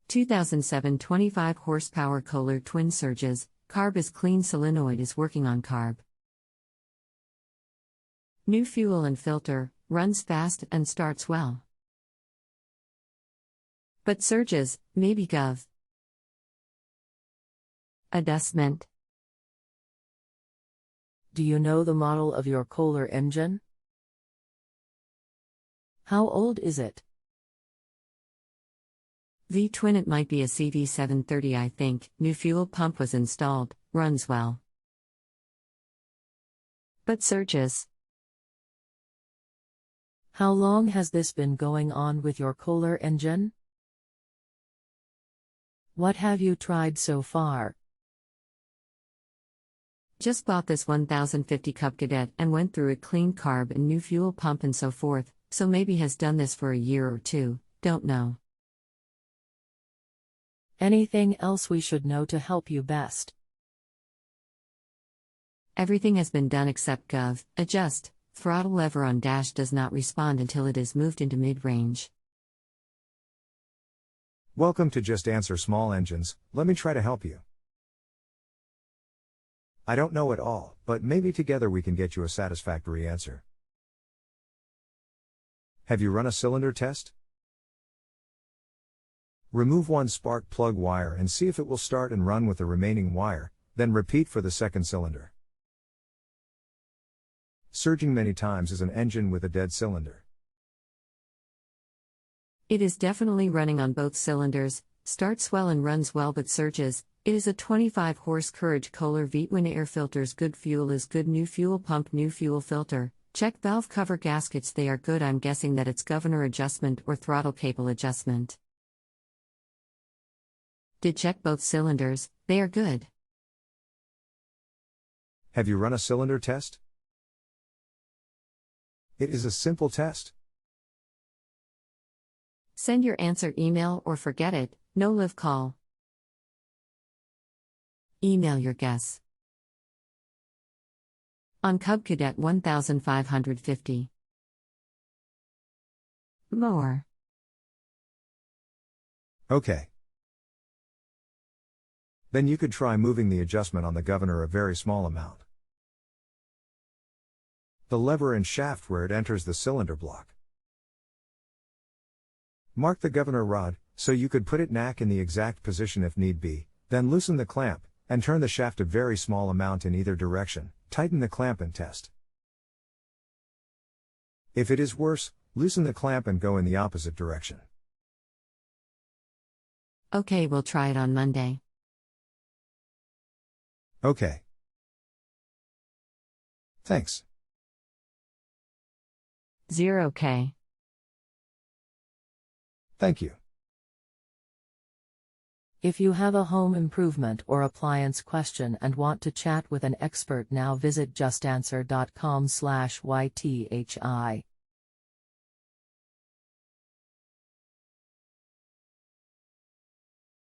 2007 25 horsepower Kohler twin surges, carb is clean, solinoid is working on carb. New fuel and filter, runs fast and starts well. But surges, maybe gov. Adustment. Do you know the model of your Kohler engine? How old is it? V-twin, it might be a CV730 I think, new fuel pump was installed, runs well. But surges. How long has this been going on with your Kohler engine? What have you tried so far? Just bought this 1050 cubcadet and went through it, clean carb and new fuel pump and so forth, so maybe has done this for a year or two, don't know. Anything else we should know to help you best? Everything has been done except gov, adjust, throttle lever on dash does not respond until it is moved into mid-range. Welcome to Just Answer Small Engines, let me try to help you. I don't know it all, but maybe together we can get you a satisfactory answer. Have you run a cylinder test? Remove one spark plug wire and see if it will start and run with the remaining wire, then repeat for the second cylinder. Surging many times is an engine with a dead cylinder. It is definitely running on both cylinders, starts well and runs well but surges. It is a 25 horse courage Kohler V-twin, air filters good, fuel is good, new fuel pump, new fuel filter, check valve cover gaskets, they are good. I'm guessing that it's governor adjustment or throttle cable adjustment. Did check both cylinders, they are good. Have you run a cylinder test? It is a simple test. Send your answer email or forget it, no live call. Email your guess. On cubcadet 1550. More. Okay. Then you could try moving the adjustment on the governor a very small amount. The lever and shaft where it enters the cylinder block. Mark the governor rod, so you could put it knack in the exact position if need be, then loosen the clamp, and turn the shaft a very small amount in either direction, tighten the clamp and test. If it is worse, loosen the clamp and go in the opposite direction. Okay, we'll try it on Monday. Okay. Thanks. 0K. Thank you. If you have a home improvement or appliance question and want to chat with an expert now, visit justanswer.com/ythi.